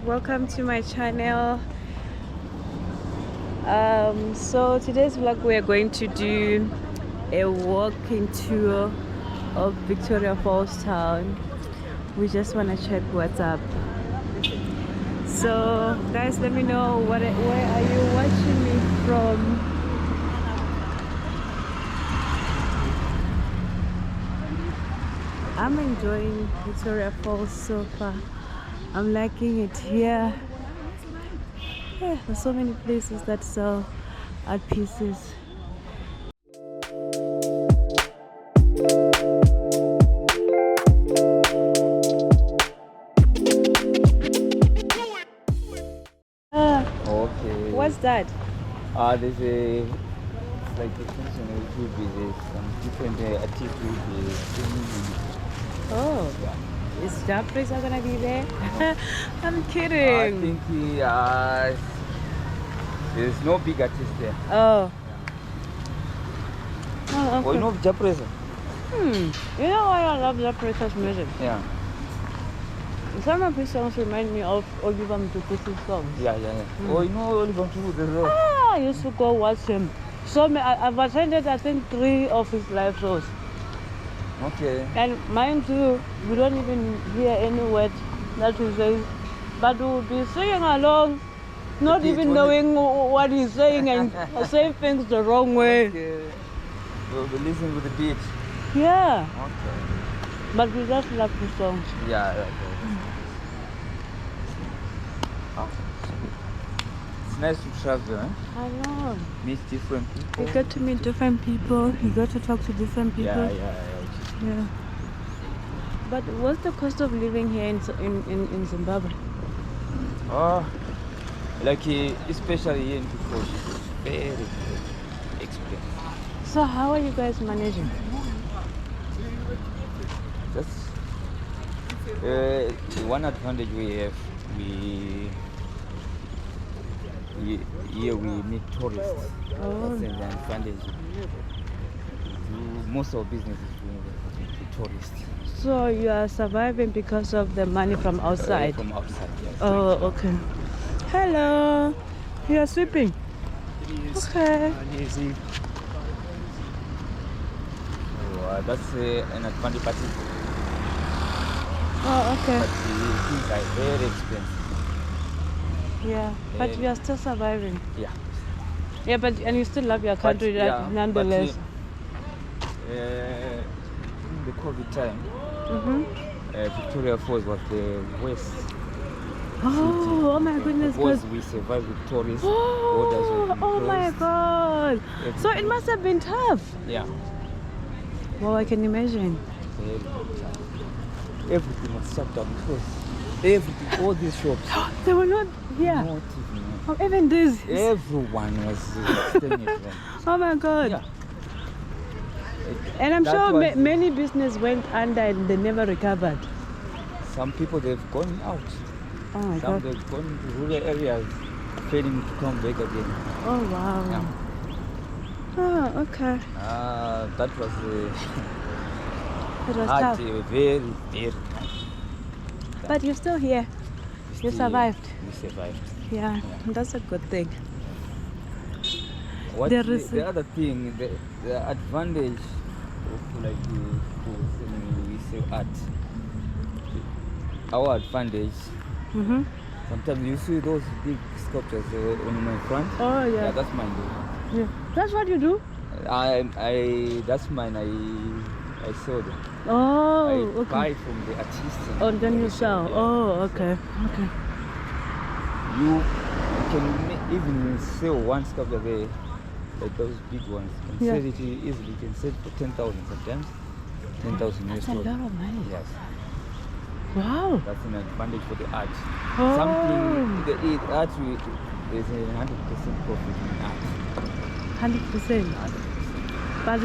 welcome to my channel. So today's vlog we are going to do a walking tour of Victoria Falls town. We just want to check what's up. So guys, let me know where are you watching me from. I'm enjoying Victoria Falls so far. I'm liking it here. Yeah, there's so many places that sell art pieces. Okay. What's that? There's a like a function will be there, some different artists will be singing. Oh, Yeah. is Japanese are gonna be there? I'm I kidding. think there's no big artist there. Oh. Oh, Oh, okay. you know Japanese? You know why I love Japanese music? Yeah. Some of his songs remind me of Oliver Mtukudzi's songs. Yeah. Oh, you know Oliver Mtukudzi? I used to go watch him. So I've attended, I think, 3 of his live shows. Okay. And mind you, we don't even hear any word that he says, but we'll be singing along, not Repeat, even only- knowing what he's saying and saying things the wrong way. Okay. You'll be listening with the beat. Yeah, Okay. but we just love his songs. Yeah. Okay. It's nice to travel, huh? I know. Meet different people. You get to meet different people, you get to talk to different people. Yeah. But what's the cost of living here in Zimbabwe? Oh, like especially here in Victoria, it's very expensive. So how are you guys managing? That's one advantage we have. Here we meet tourists. Oh. That's an advantage. Most of our business is with tourists. So you are surviving because of the money from outside? From outside, yes. Oh, okay. Hello. You are sweeping? Okay. Easy. So, that's an advantage, but Oh, okay. things are very expensive. Yeah, but you are still surviving. Yeah. Yeah, but and you still love your country, But, yeah, nonetheless. In the COVID time, Victoria Falls was the worst. Oh my goodness! Because we survived with tourists. Oh my God! So it must have been tough. Yeah. Well, I can imagine. Very tough. Everything was shut down because everything, all these shops. They were not here. Not even. Oh, even this. Everyone was staying at home. Oh my God! Yeah. And I'm That sure was- many business went under and they never recovered. Some people they've gone out. Oh my Some God! they've gone to rural areas, failing to come back again. Oh wow! Yeah. Oh, okay. That was It was hard, tough. very, very hard. But you're still here. You Still, survived. We survived. Yeah, that's a good thing. What There is the other thing, the advantage of like we say art. Our advantage. Sometimes you see those big sculptures on my front. Oh yeah. Yeah, that's mine. Yeah. That's what you do? That's mine. I sell them. Oh, I okay. buy from the artists. Oh, then you sell. Yeah. Oh, okay. Okay. You can even sell one sculpture there, like those big ones. You can Yeah. sell it easily. You can sell it for 10,000 sometimes. 10,000 US That's a dollars. lot of money. Yes, Wow. that's an advantage for the art. Oh. Something the art there's a 100% profit in art. 100%. 100%. But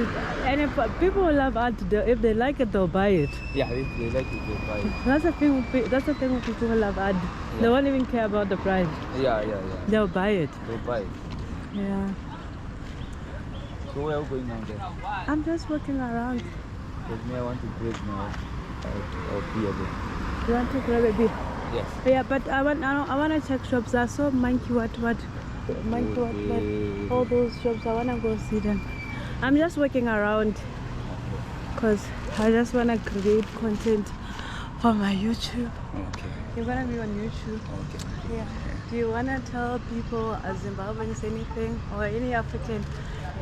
and if people who love art, if they like it, they'll buy it. Yeah, if they like it, they buy it. That's the thing. That's the thing with people who love art. They Yeah. won't even care about the price. Yeah. They'll buy it. They'll buy it. Yeah. So where are we going now then? I'm just walking around. Because me, I want to break now. I'll be again. You want to grab a bit? Yes. Yeah, but I want to check shops. I saw monkey what monkey what all those shops. I want to go see them. I'm just walking around because I just want to create content for my YouTube. Okay. You're gonna be on YouTube. Okay. Yeah. Do you wanna tell people Zimbabweans anything or any African?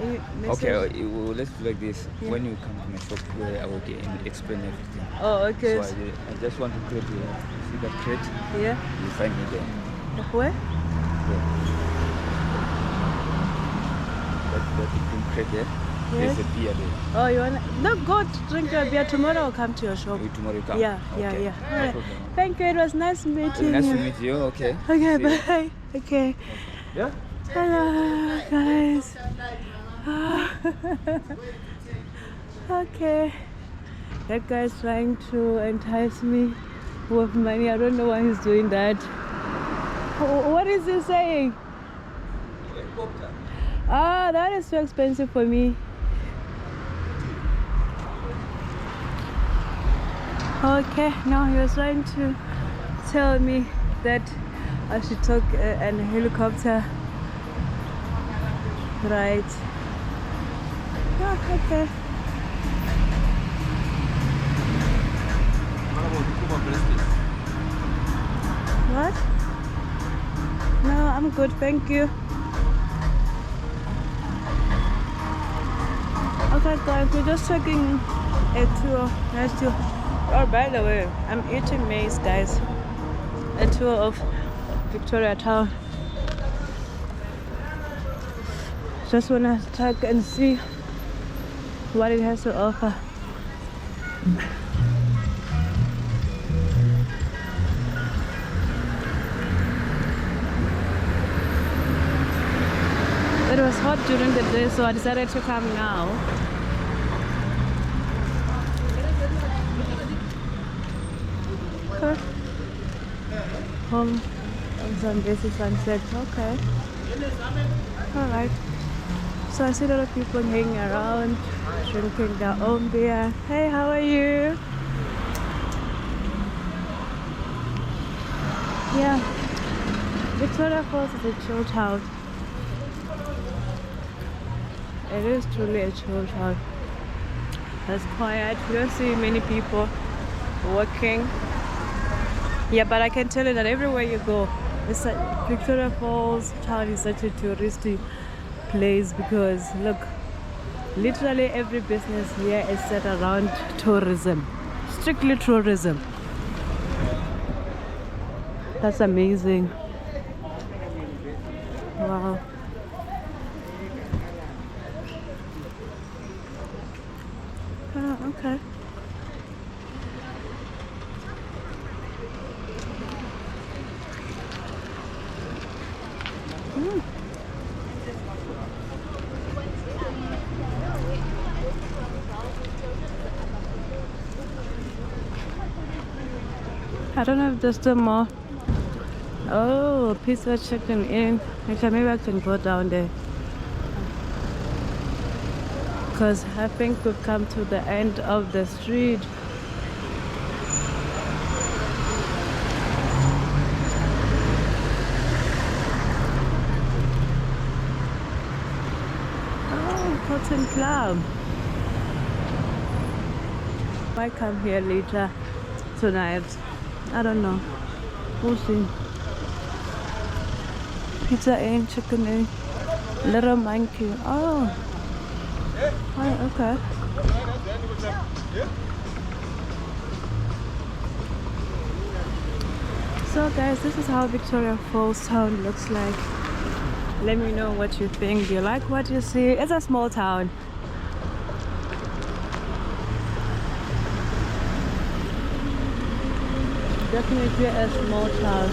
Any message? Okay, well, let's do like this. Yeah. When you come to my shop, where I will explain everything. Oh, okay. So I just want to create see that crate. Yeah. You find me there. Where? Yeah. That green crate there. Yes. There's a beer there. Oh, you wanna? No, go drink your beer tomorrow. I'll come to your shop. Tomorrow you come. Yeah, Okay. yeah. No All right. problem. Thank you. It was nice meeting Nice you. to meet you. Okay. Okay, See you. bye. Okay. Yeah. Hello, guys. Okay. That guy's trying to entice me with money. I don't know why he's doing that. What is he saying? Ah, that is too expensive for me. Okay, no, he was trying to tell me that I should take a helicopter. Right. Oh, okay. What? No, I'm good, thank you. Okay, guys, we're just taking a tour. Nice tour. Oh, by the way, I'm eating maize, guys. A tour of Victoria Town. Just wanna check and see what it has to offer. It was hot during the day, so I decided to come now. Okay. Home on some basic sunset. Okay. Alright. So I see a lot of people hanging around, drinking their own beer. Hey, how are you? Yeah. Victoria Falls is a chill town. It is truly a chill town. It's quiet. You don't see many people walking. Yeah, but I can tell you that everywhere you go, it's like Victoria Falls town is such a touristy place because look, literally every business here is set around tourism, strictly tourism. That's amazing. Wow. Oh, okay. I don't know if there's still more. Oh, pizza chicken in. Actually, maybe I can go down there. Because I think we've come to the end of the street. Oh, Cotton Club. Might come here later tonight. I don't know. We'll see. Pizza in, chicken in, little monkey. Oh. Oh, okay. So guys, this is how Victoria Falls town looks like. Let me know what you think. Do you like what you see? It's a small town. Definitely a small town.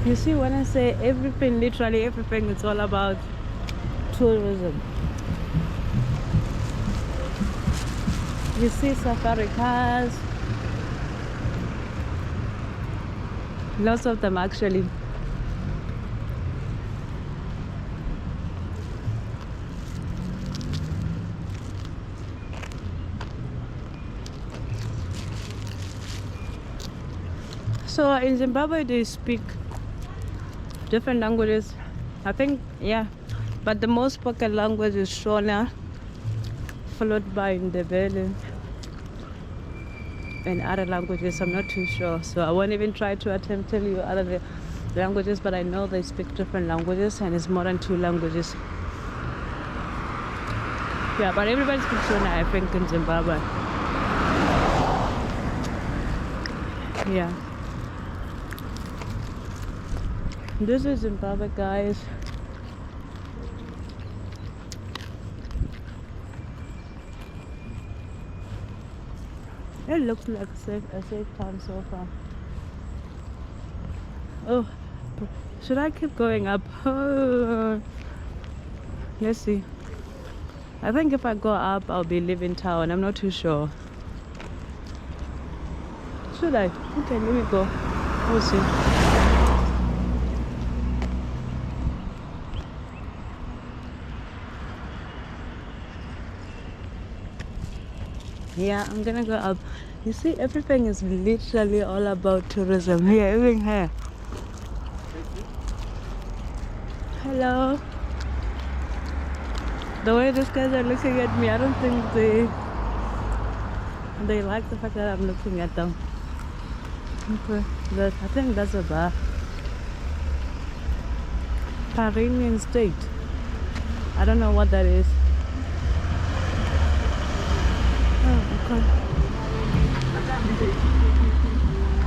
You see, when I say everything, literally everything, it's all about tourism. You see safari cars. Lots of them actually. So in Zimbabwe they speak different languages. I think, yeah. But the most spoken language is Shona, followed by Ndebele and other languages. I'm not too sure. So I won't even try to attempt to tell you other languages, but I know they speak different languages and it's more than 2 languages. Yeah, but everybody speaks Shona, I think, in Zimbabwe. Yeah. This is Zimbabwe, guys. It looks like a safe town so far. Oh, should I keep going up? Let's see. I think if I go up, I'll be leaving town. I'm not too sure. Should I? Okay, let me go. We'll see. Yeah, I'm gonna go up. You see, everything is literally all about tourism here, even here. Hello. The way these guys are looking at me, I don't think they like the fact that I'm looking at them. Okay, I think that's a bar. Caribbean State. I don't know what that is. Oh, okay.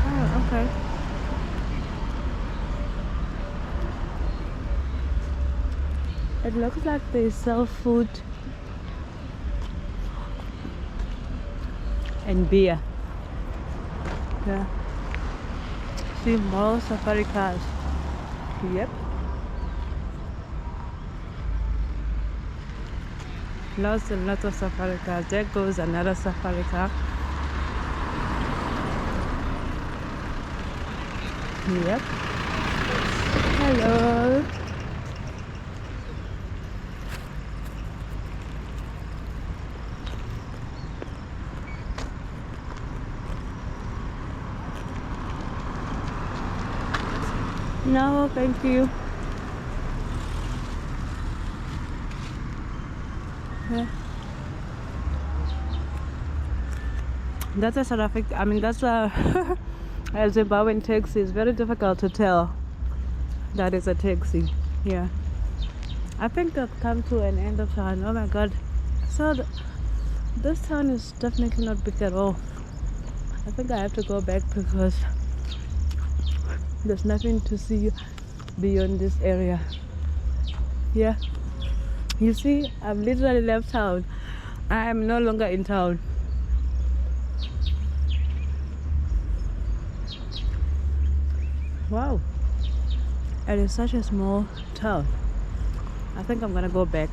Oh, okay. It looks like they sell food and beer. Yeah. See more safari cars. Yep. Lots and lots of safari cars. There goes another safari car. Yep. Hello. No, thank you. Yeah. That's a South African, I mean, that's a Zimbabwean taxi. It's very difficult to tell that is a taxi. Yeah. I think I've come to an end of town. Oh my god. So this town is definitely not big at all. I think I have to go back because there's nothing to see beyond this area. Yeah. You see, I've literally left town. I am no longer in town. Wow. It is such a small town. I think I'm gonna go back.